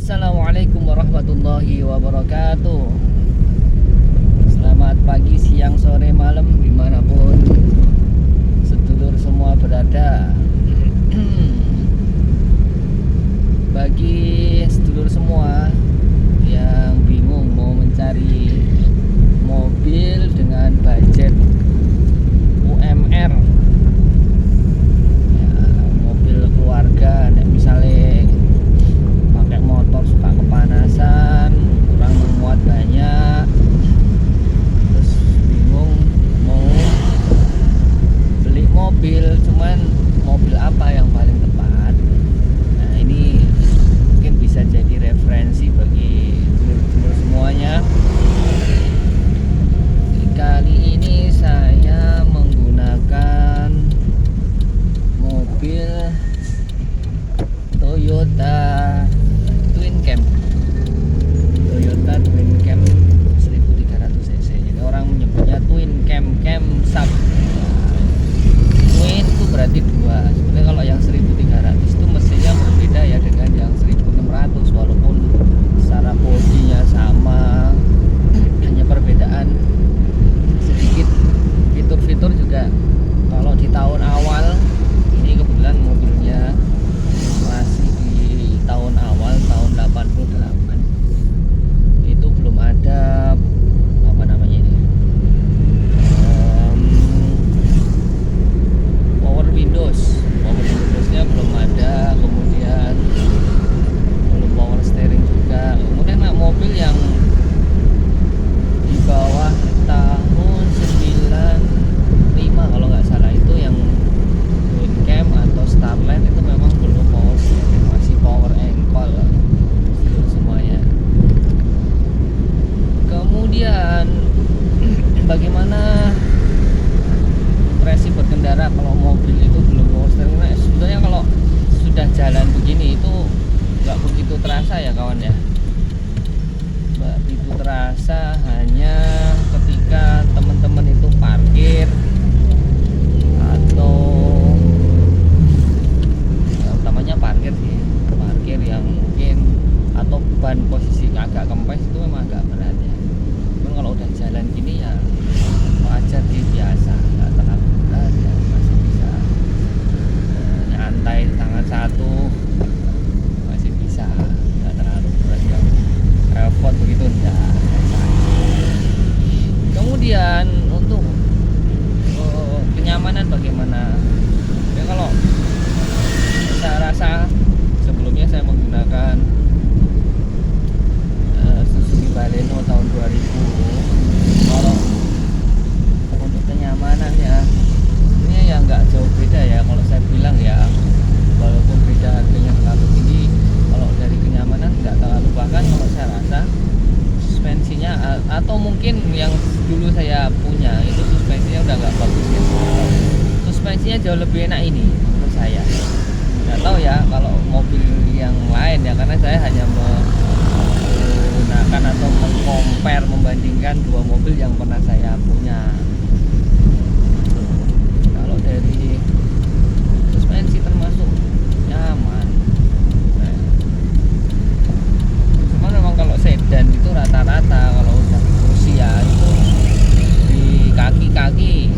Assalamualaikum warahmatullahi wabarakatuh. Selamat pagi, siang, sore, malam, dimanapun sedulur semua berada. Bagi sedulur semua yang bingung mau mencari mobil dengan budget UMR, ya, mobil keluarga, misalnya pakai motor suka kepanasan, kurang memuat banyak, terus bingung mau beli mobil, cuman mobil apa yang paling tepat. Nah, ini mungkin bisa jadi referensi bagi dulur-dulur semuanya. Kali ini saya menggunakan mobil Toyota Twin Cam 1300 cc. Jadi orang menyebutnya Twin Cam Sub. Twin itu berarti dua. Sebenarnya kalau yang 1300 itu mesinnya berbeda ya dengan yang 1600, walaupun secara bodinya sama, hanya perbedaan sedikit. Fitur-fitur juga kalau di tahun awal, ini kebetulan mobilnya masih di tahun awal, tahun 88, itu belum ada apa namanya ini, power windowsnya belum ada, kemudian belum power steering juga. Kemudian mobil yang di bawah tahun 95 kalau nggak salah, itu yang Twin Cam atau Starline, itu memang belum power steering, masih power ankle semuanya. Kemudian bagaimana impresi berkendara kalau mobil itu belum power steering? Nah, sebetulnya kalau sudah jalan begini itu nggak begitu terasa ya kawan ya. Begitu terasa hanya ketika teman-teman itu parkir, atau utamanya parkir sih, parkir yang mungkin, atau ban posisi agak kempes, itu memang agak berat ya. Cuman kalau udah jalan gini ya wajar sih, biasa, nggak terlalu berat ya, masih bisa nyantai tangan satu, masih bisa, nggak terlalu berat yang repot begitu, enggak. Kemudian untuk kenyamanan bagaimana ya, kalau saya rasa sebelumnya saya menggunakan Suzuki Baleno tahun 2000. Kalau untuk kenyamanan ya, ini ya nggak jauh beda ya kalau saya bilang ya, walaupun beda harganya terlalu tinggi, kalau dari kenyamanan nggak terlalu. Bahkan kalau saya rasa suspensinya, atau mungkin yang dulu saya punya itu suspensinya udah nggak bagus ya. Suspensinya jauh lebih enak ini menurut saya. Nggak tahu ya kalau mobil yang lain ya, karena saya hanya menggunakan atau mengcompare, membandingkan dua mobil yang pernah saya punya. Kalau dari suspensi termasuk nyaman. Cuman memang kalau sedan itu rata-rata kalau udah usia itu di kaki-kaki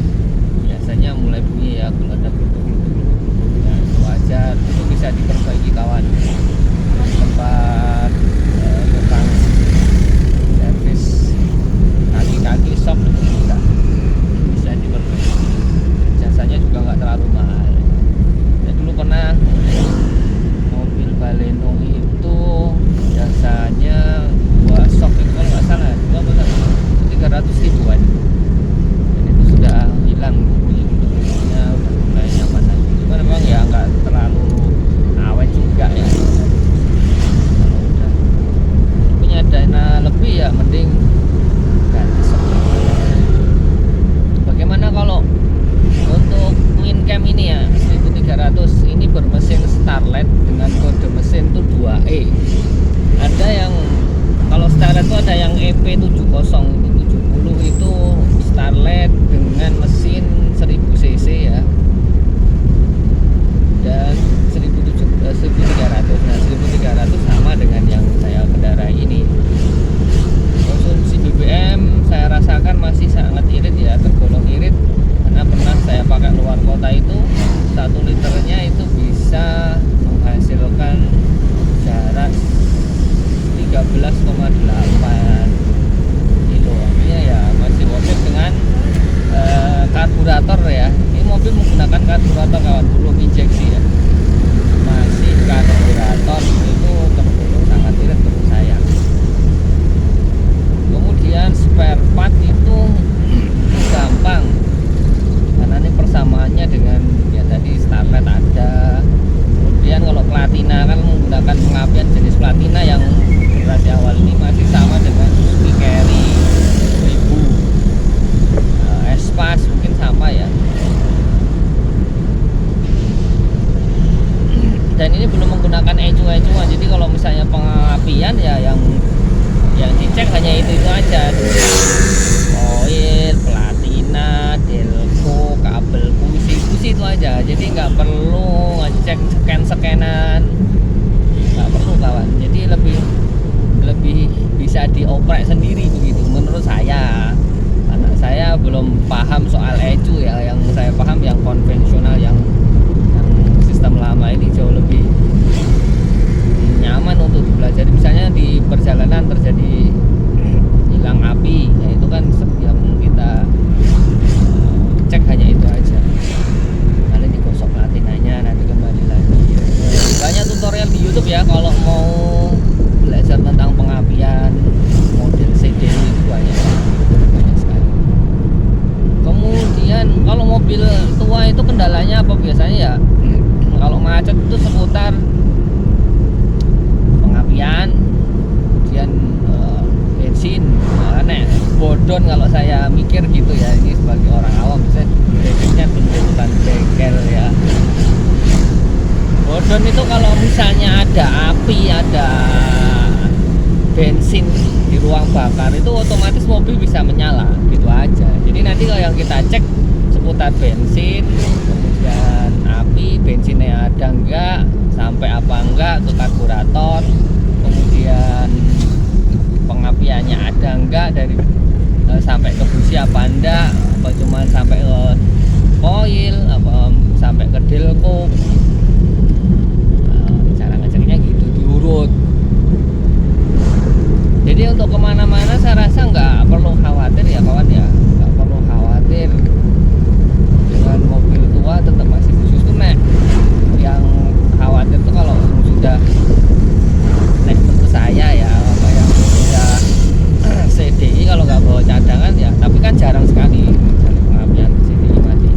biasanya mulai bunyi ya, kalau ada blutuk-blutuk. Ya, itu wajar, itu bisa diperbaiki kawan. Tempat tukang servis kaki-kaki shop itu bisa diperbaiki. Jasanya juga nggak terlalu mahal. Saya dulu pernah mobil Baleno itu jasanya dua shock itu kalau nggak salah, 300 ribuan. Dan itu sudah hilang bunyi-bunyinya, udah mulai nyaman lagi. Cuma memang ya nggak terlalu awet juga ya. Kalau udah punya dana lebih ya mending ganti shock. Bagaimana kalau untuk Twin Cam ini ya, 1300 ini bermesin Starlet dengan kode mesin tuh 2E. Ada yang, kalau Starlet itu ada yang EP70 itu 70, itu Starlet dengan mesin 1000 cc ya, dan 1300. Nah, 1300 sama dengan yang pengapian ya yang dicek hanya itu aja, oil, platina, delco, kabel busi itu aja. Jadi nggak perlu ngecek scan-scanan, nggak perlu kawan. Jadi lebih bisa dioprek sendiri begitu menurut saya. Anak saya belum paham soal ECU ya, yang saya paham yang konvensional, yang sistem lama ini jauh lebih nyaman untuk dipelajari. Misalnya di perjalanan terjadi hilang api, ya itu kan yang kita cek hanya itu aja. Nanti digosok platinanya, nanti kembali lagi. Banyak tutorial di YouTube ya kalau mau belajar tentang pengapian model CDI itu banyak sekali. Kemudian kalau mobil tua itu kendalanya apa biasanya ya? Kalau macet itu seputar pengapian, kemudian bensin. Aneh, bodon kalau saya mikir gitu ya, ini sebagai orang awam bisa bensinnya bukan bengkel ya. Bodon itu kalau misalnya ada api, ada bensin di ruang bakar itu otomatis mobil bisa menyala gitu aja. Jadi nanti kalau yang kita cek seputar bensin, kemudian api, bensinnya ada enggak, sampai apa enggak ke karburator, kemudian pengapiannya ada enggak dari sampai ke busi apa enggak, apa cuma sampai ke koil, apa sampai ke delco. Cara ngeceknya gitu, diurut. Jadi untuk kemana-mana saya rasa nggak perlu khawatir ya kawan ya, nggak perlu khawatir dengan mobil tua, tetap masih justru nek yang khawatir tuh kalau sudah nek menurut saya ya, apa yang sudah CDI kalau nggak bawa cadangan ya, tapi kan jarang sekali pengapian CDI mati,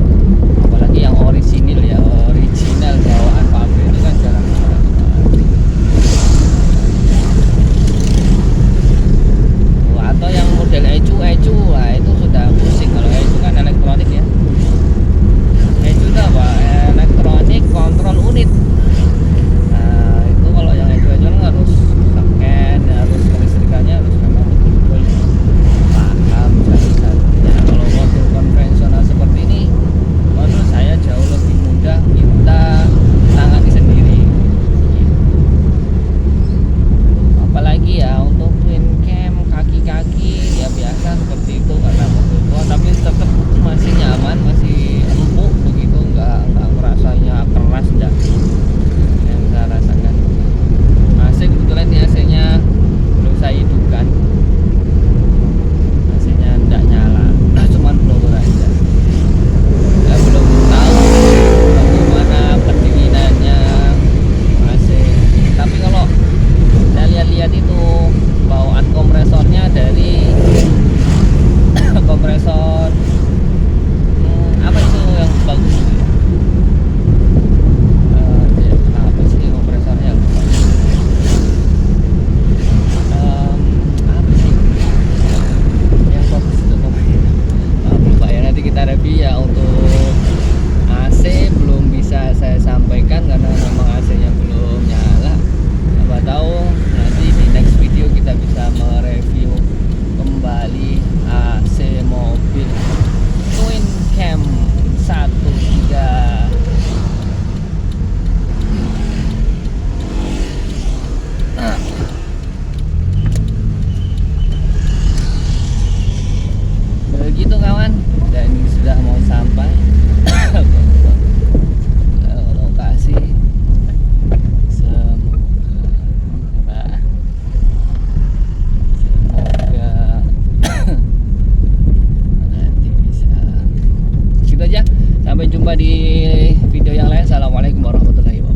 apalagi yang orisinil ya, original bawaan pabrik itu kan jarang mati. Atau yang model ECU lah itu sudah pusing. Kalau ECU kan elektronik ya, ECU itu apa? Elektronik kontrol unit. Nah itu kalau yang ECU kan harus scan, harus kelistrikannya harus memang betul-betul paham satu-satunya. Kalau mobil konvensional seperti ini menurut saya jauh lebih mudah kita tangani sendiri. Apalagi ya untuk twin cam, kaki-kaki ya biasa seperti itu karena mobil tua, tapi tetap masih nyaman, masih empuk begitu, nggak ngerasanya keras, enggak yang saya rasakan. AC kebetulan ini AC-nya belum saya hidupkan, AC-nya enggak nyala, cuman blower aja. Ya belum tahu bagaimana pendinginannya AC, tapi kalau saya lihat-lihat itu bawaan kompresornya dari kompresor apa itu yang bagus apa sih kompresornya lupa. Apa sih yang bagus itu lupa ya, nanti kita review ya. Untuk AC belum bisa saya sampaikan karena memang AC-nya belum nyala. Siapa tahu nanti di next video kita bisa mereview kembali AC mobil twin cam 13. Begitu kawan, dan ini sudah mau sampai lokasi. Sampai jumpa di video yang lain. Assalamualaikum warahmatullahi wabarakatuh.